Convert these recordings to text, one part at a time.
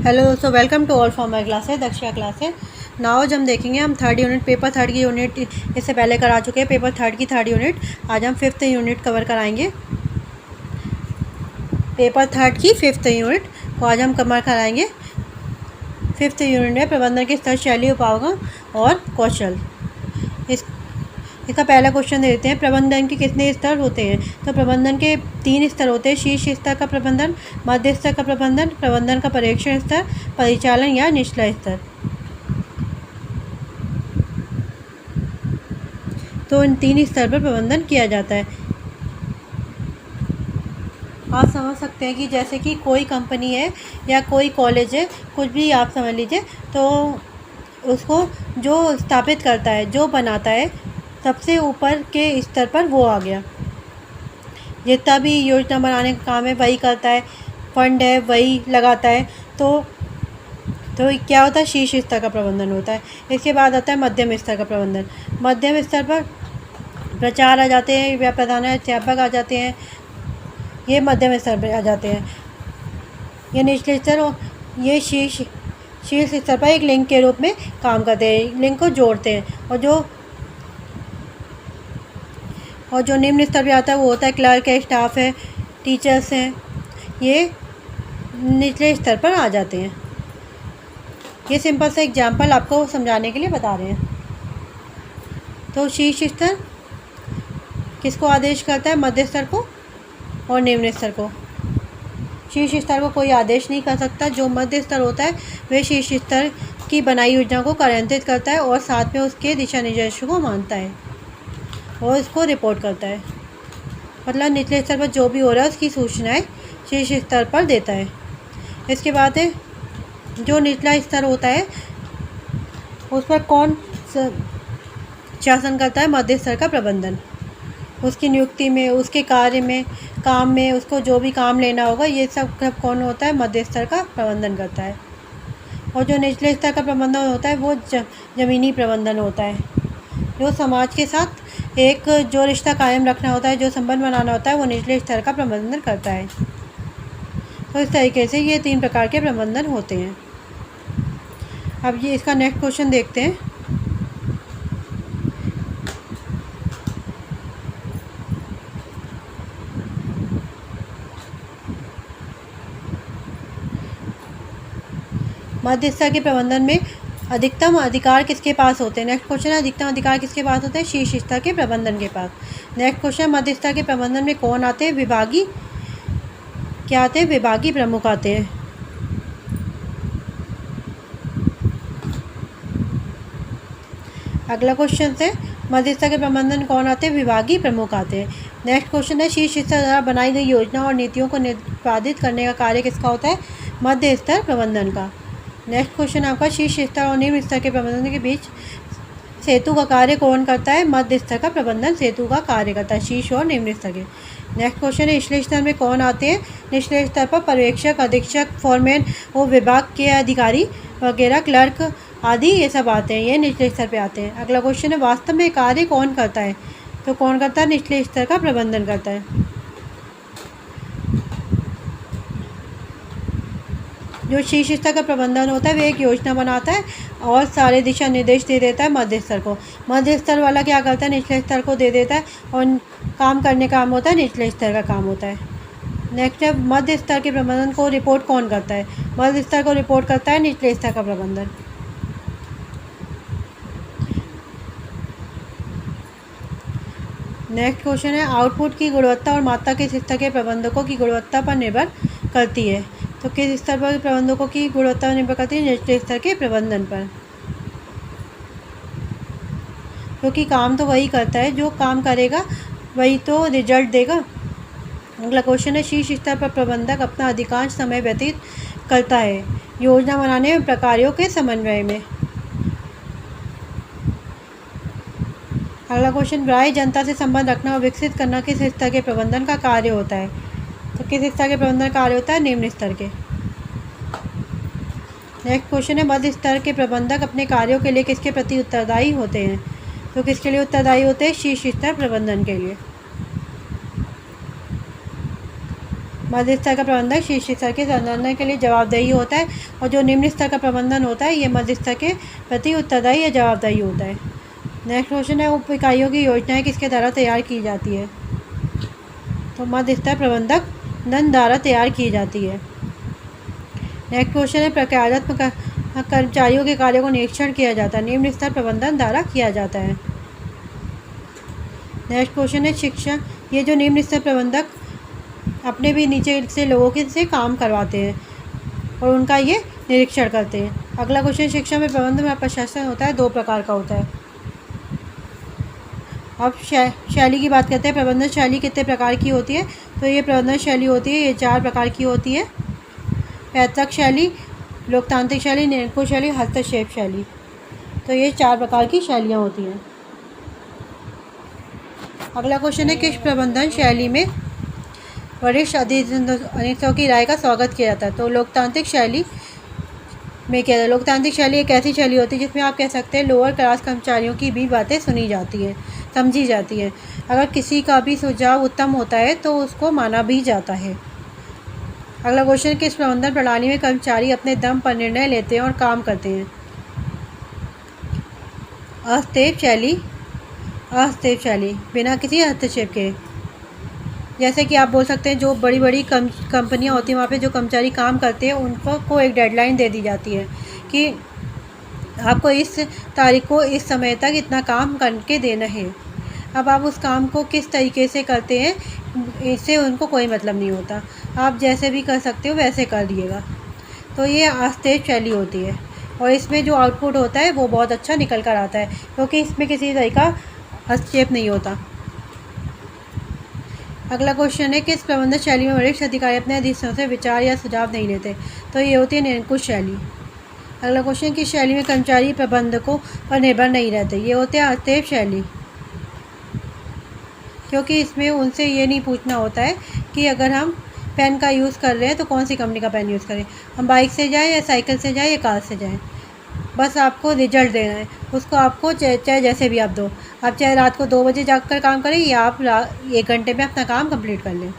Hello, so welcome to all for my classes, Daksha classes. Now आज हम देखेंगे, हम थर्ड यूनिट पेपर थर्ड की यूनिट इससे पहले करा चुके हैं, पेपर थर्ड की थर्ड यूनिट। आज हम फिफ्थ यूनिट कवर कराएंगे। पेपर थर्ड की फिफ्थ यूनिट को आज हम कवर कराएंगे। फिफ्थ यूनिट में प्रबंधन के स्तर, शैली, उपागम और कौशल। इसका पहला क्वेश्चन दे देते हैं, प्रबंधन के कितने स्तर होते हैं। तो प्रबंधन के 3 स्तर होते हैं, शीर्ष स्तर का प्रबंधन, मध्य स्तर का प्रबंधन, प्रबंधन का पर्यवेक्षण स्तर, परिचालन या निचला स्तर। तो इन 3 स्तर पर प्रबंधन किया जाता है। आप समझ सकते हैं कि जैसे कि कोई कंपनी है या कोई कॉलेज है, कुछ भी आप समझ लीजिए, तो उसको जो स्थापित करता है, जो बनाता है, सबसे ऊपर के स्तर पर वो आ गया। जितना भी योजना बनाने का काम है वही करता है, फंड है वही लगाता है। तो क्या होता है, शीर्ष स्तर का प्रबंधन होता है। इसके बाद आता है मध्यम स्तर का प्रबंधन। मध्यम स्तर पर प्रचार आ जाते हैं या प्रधानाध्यापक आ जाते हैं, ये मध्यम स्तर पर आ जाते हैं। ये निचले स्तर, ये शीर्ष स्तर पर एक लिंक के रूप में काम करते हैं, लिंक को जोड़ते हैं। और जो निम्न स्तर पे आता है वो होता है क्लर्क है, स्टाफ है, टीचर्स हैं, ये निचले स्तर पर आ जाते हैं। ये सिंपल सा एग्जाम्पल आपको समझाने के लिए बता रहे हैं। तो शीर्ष स्तर किसको आदेश करता है, मध्य स्तर को और निम्न स्तर को। शीर्ष स्तर को कोई आदेश नहीं कर सकता। जो मध्य स्तर होता है वह शीर्ष स्तर की बनाई योजना को कार्यान्वित करता है और साथ में उसके दिशा निर्देशों को मानता है और इसको रिपोर्ट करता है। मतलब निचले स्तर पर जो भी हो रहा है उसकी सूचनाएं शीर्ष स्तर पर देता है। इसके बाद है जो निचला स्तर होता है उस पर कौन शासन करता है, मध्य स्तर का प्रबंधन। उसकी नियुक्ति में, उसके कार्य में, काम में, उसको जो भी काम लेना होगा, ये सब कौन होता है, मध्य स्तर का प्रबंधन करता है। और जो निचले स्तर का प्रबंधन होता है वो ज़मीनी प्रबंधन होता है। जो समाज के साथ एक जो रिश्ता कायम रखना होता है, जो संबंध बनाना होता है, वो निचले स्तर का प्रबंधन करता है। तो इस तरीके से ये 3 प्रकार के प्रबंधन होते हैं। अब ये इसका नेक्स्ट क्वेश्चन देखते हैं। मध्य स्तर के प्रबंधन में अधिकतम अधिकार किसके पास होते हैं। नेक्स्ट क्वेश्चन है, अधिकतम अधिकार किसके पास होते हैं, शीर्ष स्तर के प्रबंधन के पास। नेक्स्ट क्वेश्चन, मध्य स्तर के प्रबंधन में कौन आते हैं, विभागीय क्या आते हैं, विभागीय प्रमुख आते हैं। अगला क्वेश्चन है, मध्य स्तर के प्रबंधन कौन आते हैं, विभागीय प्रमुख आते हैं। नेक्स्ट क्वेश्चन है, शीर्ष स्तर द्वारा बनाई गई योजना और नीतियों को निष्पादित करने का कार्य किसका होता है, मध्य स्तर प्रबंधन का। नेक्स्ट क्वेश्चन आपका, शीर्ष स्तर और निम्न स्तर के प्रबंधन के बीच सेतु का कार्य कौन करता है, मध्य स्तर का प्रबंधन सेतु का कार्य करता है, शीर्ष और निम्न स्तर के। नेक्स्ट क्वेश्चन है, निचले स्तर में कौन आते हैं, निचले स्तर पर पर्यवेक्षक, अधीक्षक, फोरमैन और विभाग के अधिकारी वगैरह, क्लर्क आदि ये सब आते हैं, ये निचले स्तर पे आते हैं। अगला क्वेश्चन है, वास्तव में कार्य कौन करता है। तो कौन करता है, निचले स्तर का प्रबंधन करता है। जो शीर्ष स्तर का प्रबंधन होता है वह एक योजना बनाता है और सारे दिशा निर्देश दे देता है मध्य स्तर को। मध्य स्तर वाला क्या करता है, निचले स्तर को दे देता है और काम करने का काम होता है, निचले स्तर का काम होता है। नेक्स्ट है, मध्य स्तर के प्रबंधन को रिपोर्ट कौन करता है। मध्य स्तर को रिपोर्ट करता है निचले स्तर का प्रबंधन। नेक्स्ट क्वेश्चन है, आउटपुट की गुणवत्ता और मात्रा किस स्तर के प्रबंधकों की गुणवत्ता पर निर्भर करती है। तो किस स्तर पर प्रबंधकों की गुणवत्ता निर्भर करती है, निचले स्तर के प्रबंधन पर। क्योंकि काम तो वही करता है, जो काम करेगा वही तो रिजल्ट देगा। अगला क्वेश्चन है, शीर्ष स्तर पर प्रबंधक अपना अधिकांश समय व्यतीत करता है योजना बनाने में, प्रकारों के समन्वय में। अगला क्वेश्चन, बाह्य जनता से संबंध रखना और विकसित करना किस स्तर के प्रबंधन का कार्य होता है। तो किस स्तर के प्रबंधन कार्य होता है, निम्न स्तर के। नेक्स्ट क्वेश्चन है, मध्य स्तर के प्रबंधक अपने कार्यों के लिए किसके प्रति उत्तरदायी होते हैं। तो किसके लिए उत्तरदायी होते हैं, शीर्ष स्तर प्रबंधन के लिए। मध्य स्तर का प्रबंधक शीर्ष स्तर के संवर्धन के लिए जवाबदेही होता है, और जो निम्न स्तर का प्रबंधन होता है ये मध्य स्तर के प्रति उत्तरदायी या जवाबदायी होता है। नेक्स्ट क्वेश्चन है, उप इकाइयों की योजनाएं किसके द्वारा तैयार की जाती है? तो मध्य स्तर प्रबंधक दन द्वारा तैयार की जाती है। नेक्स्ट क्वेश्चन है, प्रक्रियात्मक कर्मचारियों के कार्यों को निरीक्षण किया जाता है, निम्न स्तर प्रबंधन द्वारा किया जाता है। नेक्स्ट क्वेश्चन है, शिक्षा, ये जो निम्न स्तर प्रबंधक अपने भी नीचे से लोगों के से काम करवाते हैं और उनका ये निरीक्षण करते हैं। अगला क्वेश्चन, शिक्षा में प्रबंधन में प्रशासन होता है, 2 प्रकार का होता है। अब शैली की बात करते हैं। प्रबंधन शैली कितने प्रकार की होती है? तो ये प्रबंधन शैली होती है, ये 4 प्रकार की होती है। पैतृक शैली, लोकतांत्रिक शैली, निरंकुश शैली, हस्तक्षेप शैली। तो ये 4 प्रकार की शैलियाँ होती हैं। अगला क्वेश्चन है, किस प्रबंधन शैली में वरिष्ठ अधिकारियों की राय का स्वागत किया जाता है? तो लोकतांत्रिक शैली में क्या है? लोकतांत्रिक शैली एक ऐसी शैली होती है जिसमें आप कह सकते हैं लोअर क्लास कर्मचारियों की भी बातें सुनी जाती हैं, समझी जाती हैं। अगर किसी का भी सुझाव उत्तम होता है तो उसको माना भी जाता है। अगला क्वेश्चन, किस प्रबंधन प्रणाली में कर्मचारी अपने दम पर निर्णय लेते हैं और काम करते हैं? हस्तक्षेप शैली, हस्तक्षेप शैली बिना किसी हस्तक्षेप के। जैसे कि आप बोल सकते हैं जो बड़ी बड़ी कंपनियां होती हैं वहाँ पे जो कर्मचारी काम करते हैं उनको एक डेडलाइन दे दी जाती है कि आपको इस तारीख को इस समय तक इतना काम करके देना है। अब आप उस काम को किस तरीके से करते हैं इससे उनको कोई मतलब नहीं होता, आप जैसे भी कर सकते हो वैसे कर दिएगा। तो ये हस्तक्षेप शैली होती है और इसमें जो आउटपुट होता है वो बहुत अच्छा निकल कर आता है क्योंकि इसमें किसी तरह का हस्तक्षेप नहीं होता। अगला क्वेश्चन है, किस प्रबंधन शैली में वरिष्ठ अधिकारी अपने अधीनस्थों से विचार या सुझाव नहीं लेते? तो ये होती है निरंकुश शैली। अगला क्वेश्चन, किस शैली में कर्मचारी प्रबंधकों पर निर्भर नहीं रहते? ये होते हैं हस्तक्षेप शैली, क्योंकि इसमें उनसे ये नहीं पूछना होता है कि अगर हम पेन का यूज़ कर रहे हैं तो कौन सी कंपनी का पेन यूज़ करें, हम बाइक से जाएँ या साइकिल से जाएँ या कार से जाएँ, बस आपको रिजल्ट देना है। उसको आपको चाहे जैसे भी आप दो, आप चाहे रात को 2 बजे जाकर काम करें या आप 1 घंटे में अपना काम कंप्लीट कर लें।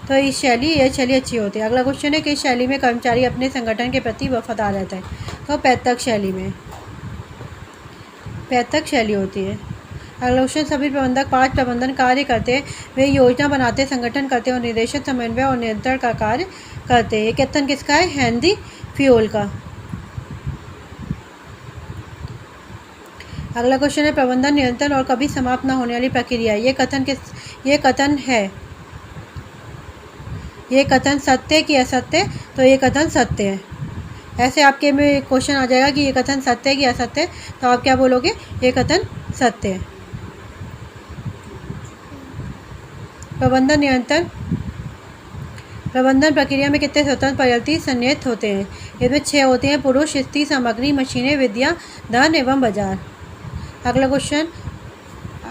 तो ये शैली अच्छी होती है। अगला क्वेश्चन है, किस शैली में कर्मचारी अपने संगठन के प्रति वफादार रहता है? तो पैतृक शैली में, पैतृक शैली होती है। अगला क्वेश्चन, सभी प्रबंधक 5 प्रबंधन कार्य करते हैं, वे योजना बनाते, संगठन करते हैं और निर्देशन, समन्वय और नियंत्रण का कार्य करते हैं। ये कथन किसका है? हेनरी फ्यूल का। अगला क्वेश्चन है, प्रबंधन निरंतर और कभी समाप्त न होने वाली प्रक्रिया। ये कथन है, ये कथन सत्य कि असत्य? तो ये कथन सत्य है। ऐसे आपके में क्वेश्चन आ जाएगा कि ये कथन सत्य है कि असत्य, तो आप क्या बोलोगे? ये कथन सत्य है। प्रबंधन निरंतर, प्रबंधन प्रक्रिया में कितने स्वतंत्र परिवर्ती संनिहित होते हैं? इसमें 6 होते हैं, पुरुष, स्त्री, सामग्री, मशीनें, विद्या, धन एवं बाजार। अगला क्वेश्चन,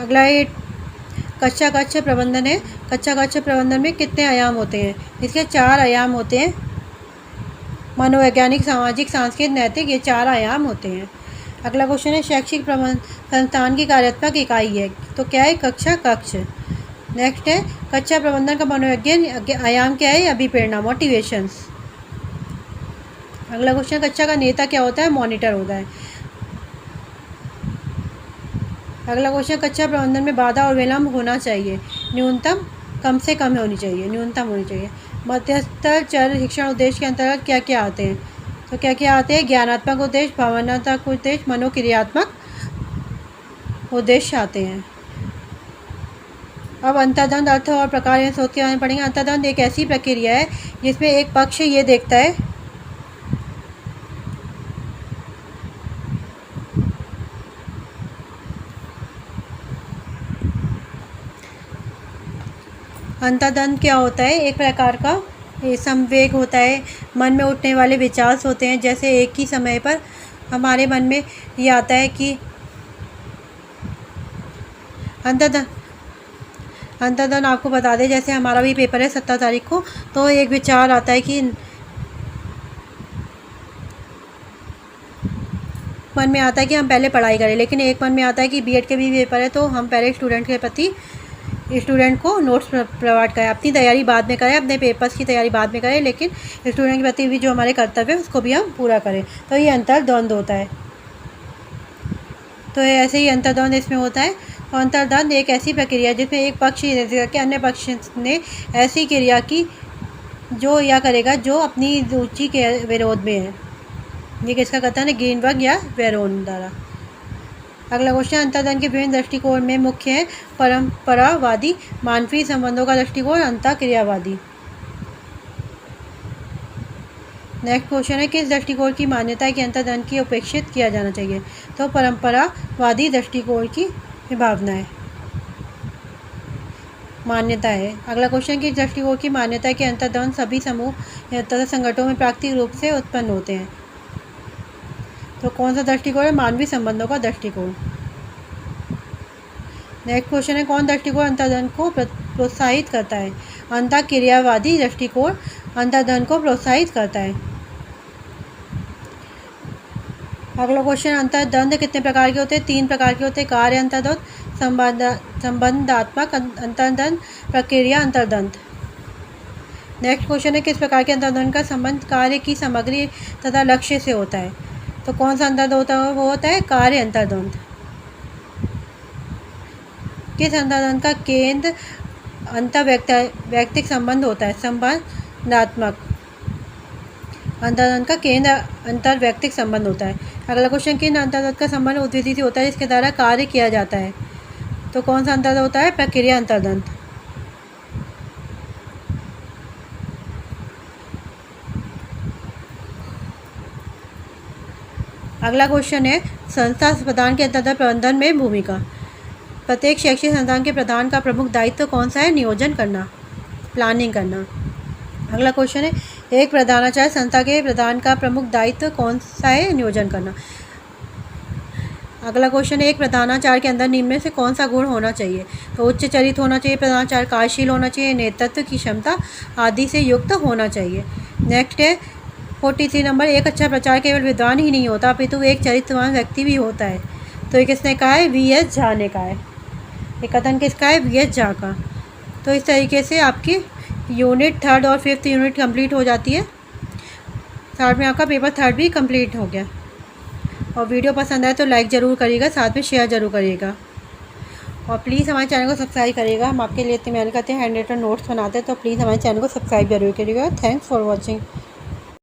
अगला ये कच्चा प्रबंधन है। कच्चा प्रबंधन में कितने आयाम होते हैं? इसके 4 आयाम होते हैं, मनोवैज्ञानिक, सामाजिक, सांस्कृतिक, नैतिक, ये 4 आयाम होते हैं। अगला क्वेश्चन है, शैक्षिक संस्थान की कार्यात्मक इकाई है, तो क्या है? कक्ष। नेक्स्ट है, कच्चा प्रबंधन का मनोवैज्ञानिक आयाम क्या है? अभिप्रेरणा, मोटिवेशंस। अगला क्वेश्चन, कक्षा का नेता क्या होता है? मॉनिटर होता है। अगला क्वेश्चन, कक्षा प्रबंधन में बाधा और विलंब होना चाहिए, न्यूनतम, कम से कम होनी चाहिए, न्यूनतम होनी चाहिए। मध्यस्तर चर शिक्षण उद्देश्य के अंतर्गत क्या क्या आते हैं? तो क्या क्या आते हैं? ज्ञानात्मक उद्देश्य, भावनात्मक उद्देश्य, मनोक्रियात्मक उद्देश्य आते हैं। अब अंतर्द्वंद अर्थ और प्रकार या सोच के बारे में पढ़ेंगे। अंतर्द्वंद एक ऐसी प्रक्रिया है जिसमें एक पक्ष ये देखता है अंतर्द्वंद क्या होता है? एक प्रकार का संवेग होता है, मन में उठने वाले विचार होते हैं। जैसे एक ही समय पर हमारे मन में ये आता है कि अंतर्द्वंद आपको बता दें, जैसे हमारा भी पेपर है 17 तारीख को, तो एक विचार आता है कि मन में आता है कि हम पहले पढ़ाई करें, लेकिन एक मन में आता है कि बीएड के भी पेपर है तो हम पहले स्टूडेंट के प्रति स्टूडेंट को नोट्स प्रोवाइड करें। अपनी तैयारी बाद में करें, अपने पेपर्स की तैयारी बाद में करें, लेकिन स्टूडेंट के प्रति भी जो हमारे कर्तव्य है उसको भी हम पूरा करें। तो ये अंतर्द्वंद होता है। तो ऐसे ही अंतर्द्वंद इसमें होता है। और अंतर्द्वंद एक ऐसी प्रक्रिया जिसमें एक पक्ष कि अन्य पक्ष ने ऐसी क्रिया की जो या करेगा जो अपनी रुचि के विरोध में है। ये किसका कथन है? ग्रीनबर्ग या वेरोन द्वारा। अगला क्वेश्चन, अंतर्द्वंद के विभिन्न दृष्टिकोण में मुख्य है परंपरावादी, मानवीय संबंधों का दृष्टिकोण, अंतःक्रियावादी। नेक्स्ट क्वेश्चन है, किस दृष्टिकोण की मान्यता है कि अंतर्द्वंद की उपेक्षित किया जाना चाहिए? तो परंपरावादी दृष्टिकोण की भावना है, मान्यता है। अगला क्वेश्चन, किस दृष्टिकोण की मान्यता है कि अंतर्द्वंद सभी समूह तथा संगठनों में प्राकृतिक रूप से उत्पन्न होते हैं? तो कौन सा दृष्टिकोण है? मानवीय संबंधों का दृष्टिकोण। नेक्स्ट क्वेश्चन है, कौन दृष्टिकोण अंतर्द्वंद को प्रोत्साहित करता है? अंतःक्रियावादी दृष्टिकोण अंतर्द्वंद को प्रोत्साहित करता है। अगला क्वेश्चन, अंतर्द्वंद कितने प्रकार के होते हैं? 3 प्रकार के होते हैं। कार्य अंतर्द्वंद, संबंधात्मक अंतर्द्वंद, प्रक्रिया अंतर्द्वंद। नेक्स्ट क्वेश्चन है, किस प्रकार के अंतर्द्वंद का संबंध कार्य की सामग्री तथा लक्ष्य से होता है? तो कौन सा अंतर्द्वंद होता है? वो होता है कार्य अंतर्द्वंद। किस अंतर्द्वंद का केंद्र अंतर्वैयक्तिक संबंध होता है? संबंधात्मक अंतर्द्वंद का केंद्र अंतर्वैयक्तिक संबंध होता है। अगला क्वेश्चन, किन अंतर्द्वंद का संबंध उद्विधि से होता है जिसके द्वारा कार्य किया जाता है? तो कौन सा अंतर्द्वंद होता है? प्रक्रिया अंतर्द्वंद। अगला क्वेश्चन है, संस्था प्रधान के अंतर्गत प्रबंधन में भूमिका। प्रत्येक शैक्षिक संस्थान के प्रधान का प्रमुख दायित्व कौन सा है? नियोजन करना, प्लानिंग करना। अगला क्वेश्चन है, एक प्रधानाचार्य संस्था के प्रधान का प्रमुख दायित्व कौन सा है? नियोजन करना। अगला क्वेश्चन है, एक प्रधानाचार्य के अंदर निम्न में से कौन सा गुण होना चाहिए? तो उच्च चरित होना चाहिए प्रधानाचार्य, कार्यशील होना चाहिए, नेतृत्व की क्षमता आदि से युक्त होना चाहिए। नेक्स्ट है 43 नंबर, एक अच्छा प्रचार केवल विद्वान ही नहीं होता अपितु एक चरित्रवान व्यक्ति भी होता है। तो ये किसने कहा है? V.S. झा ने कहा है। ये कथन किसका है? V.S. झा का। तो इस तरीके से आपकी यूनिट 3 और 5th यूनिट कंप्लीट हो जाती है। साथ में आपका पेपर 3 भी कंप्लीट हो गया। और वीडियो पसंद आए तो लाइक ज़रूर करिएगा, साथ में शेयर ज़रूर करिएगा, और प्लीज़ हमारे चैनल को सब्सक्राइब करिएगा। हम आपके लिए इतनी मेहनत करते हैं, हैंड रिटन नोट्स बनाते हैं, तो प्लीज़ हमारे चैनल को सब्सक्राइब जरूर करिएगा। Thanks for watching.